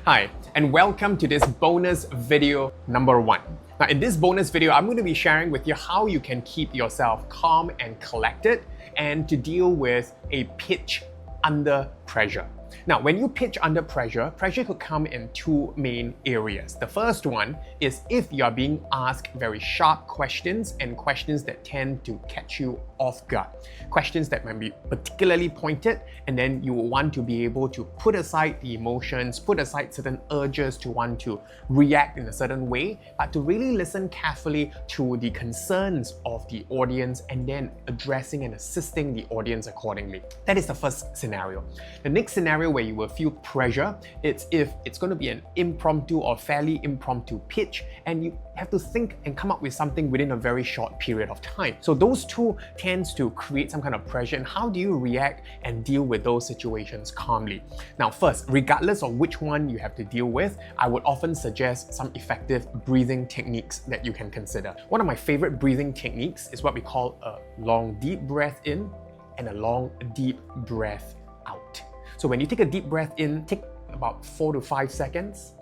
Hi, and welcome to this bonus video number 1. Now, in this bonus video, I'm going to be sharing with you how you can keep yourself calm and collected and to deal with a pitch under pressure. Now, when you pitch under pressure, pressure could come in two main areas. The first one is if you are being asked very sharp questions and questions that tend to catch you off guard. Questions that might be particularly pointed, and then you will want to be able to put aside the emotions, put aside certain urges to want to react in a certain way, but to really listen carefully to the concerns of the audience and then addressing and assisting the audience accordingly. That is the first scenario. The next scenario where you will feel pressure, it's if it's going to be an impromptu or fairly impromptu pitch and you have to think and come up with something within a very short period of time. So those two tends to create some kind of pressure, and how do you react and deal with those situations calmly? Now first, regardless of which one you have to deal with, I would often suggest some effective breathing techniques that you can consider. One of my favorite breathing techniques is what we call a long deep breath in and a long deep breath out. So when you take a deep breath in, take about 4 to 5 seconds,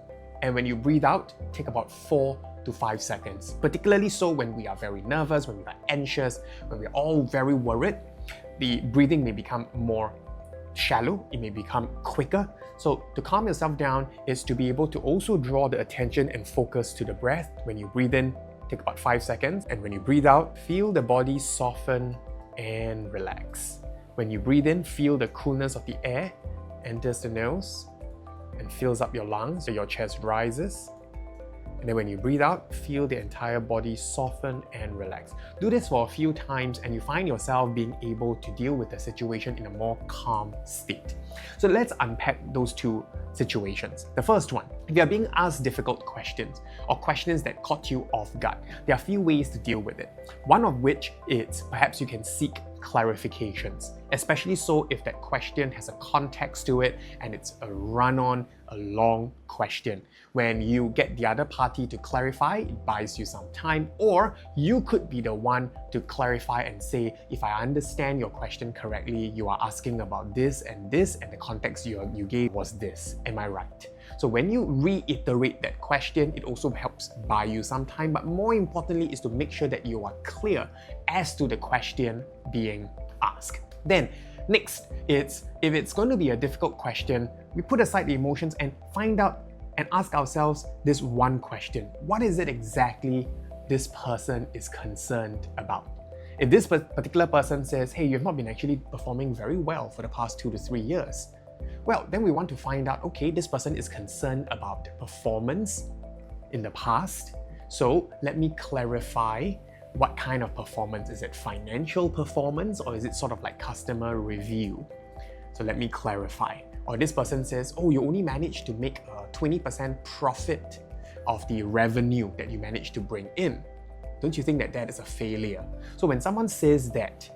and when you breathe out, take about 4 to 5 seconds. Particularly so when we are very nervous, when we are anxious, when we're all very worried, the breathing may become more shallow, it may become quicker. So to calm yourself down is to be able to also draw the attention and focus to the breath. When you breathe in, take about 5 seconds, and when you breathe out, feel the body soften and relax. When you breathe in, feel the coolness of the air enters the nose and fills up your lungs, so your chest rises. And then when you breathe out, feel the entire body soften and relax. Do this for a few times and you find yourself being able to deal with the situation in a more calm state. So let's unpack those two situations. The first one, if you are being asked difficult questions or questions that caught you off guard, there are a few ways to deal with it. One of which is perhaps you can seek clarifications, especially so if that question has a context to it and it's a run-on, a long question. When you get the other party to clarify, it buys you some time, or you could be the one to clarify and say, if I understand your question correctly, you are asking about this, and the context you gave was this. Am I right? So when you reiterate that question, it also helps buy you some time, but more importantly is to make sure that you are clear as to the question being asked. Then next, if it's going to be a difficult question, we put aside the emotions and find out and ask ourselves this one question. What is it exactly this person is concerned about? If this particular person says, hey, you've not been actually performing very well for the past 2 to 3 years, well, then we want to find out, okay, this person is concerned about performance in the past. So let me clarify what kind of performance. Is it financial performance or is it sort of like customer review? So let me clarify. Or this person says, oh, you only managed to make a 20% profit of the revenue that you managed to bring in. Don't you think that that is a failure? So when someone says that,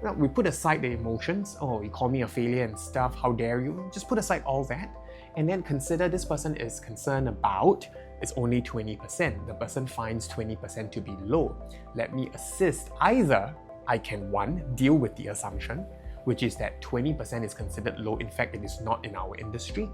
well, we put aside the emotions. Oh, you call me a failure and stuff, how dare you? Just put aside all that and then consider this person is concerned about it's only 20%. The person finds 20% to be low. Let me assist. Either I can, one, deal with the assumption, which is that 20% is considered low. In fact, it is not in our industry,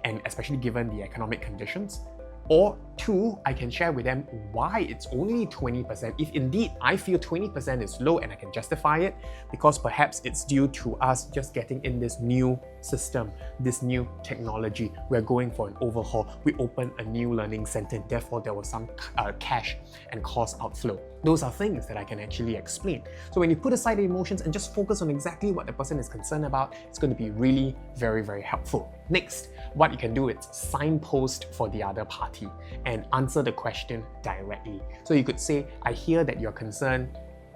and especially given the economic conditions. Or two, I can share with them why it's only 20%. If indeed I feel 20% is low and I can justify it, because perhaps it's due to us just getting in this new system, this new technology. We're going for an overhaul. We opened a new learning center, therefore there was some cash and cost outflow. Those are things that I can actually explain. So when you put aside the emotions and just focus on exactly what the person is concerned about, it's going to be really very, very helpful. Next, what you can do is signpost for the other party and answer the question directly. So you could say, I hear that you're concerned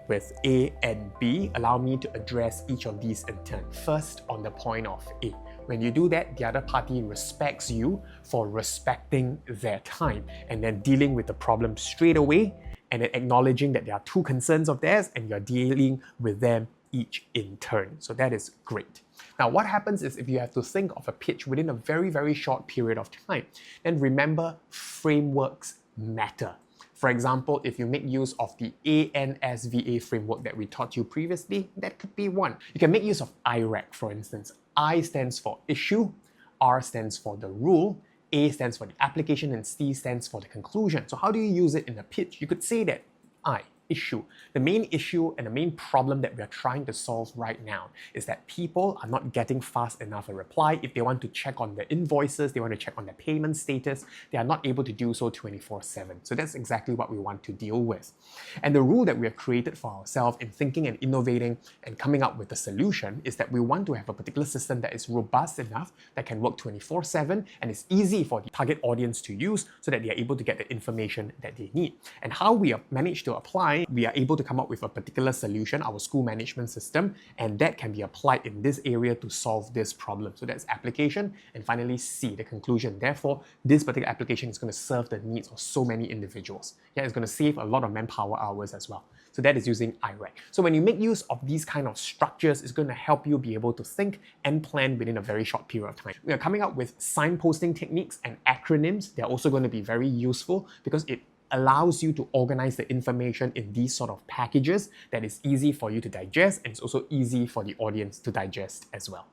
with A and B. Allow me to address each of these in turn. First, on the point of A. When you do that, the other party respects you for respecting their time and then dealing with the problem straight away and then acknowledging that there are two concerns of theirs and you're dealing with them each in turn. So that is great. Now, what happens is if you have to think of a pitch within a very, very short period of time, then remember frameworks matter. For example, if you make use of the ANSVA framework that we taught you previously, that could be one. You can make use of IRAC, for instance. I stands for issue, R stands for the rule, A stands for the application and C stands for the conclusion. So how do you use it in a pitch? You could say that issue. The main issue and the main problem that we are trying to solve right now is that people are not getting fast enough a reply. If they want to check on their invoices, they want to check on their payment status, they are not able to do so 24/7. So that's exactly what we want to deal with. And the rule that we have created for ourselves in thinking and innovating and coming up with a solution is that we want to have a particular system that is robust enough, that can work 24/7, and is easy for the target audience to use so that they are able to get the information that they need. And how we have managed to apply, we are able to come up with a particular solution, our school management system, and that can be applied in this area to solve this problem. So that's application, and finally C, the conclusion. Therefore, this particular application is going to serve the needs of so many individuals. Yeah, it's going to save a lot of manpower hours as well. So that is using IREC. So when you make use of these kind of structures, it's going to help you be able to think and plan within a very short period of time. We are coming up with signposting techniques and acronyms. They're also going to be very useful because it allows you to organize the information in these sort of packages that is easy for you to digest, and it's also easy for the audience to digest as well.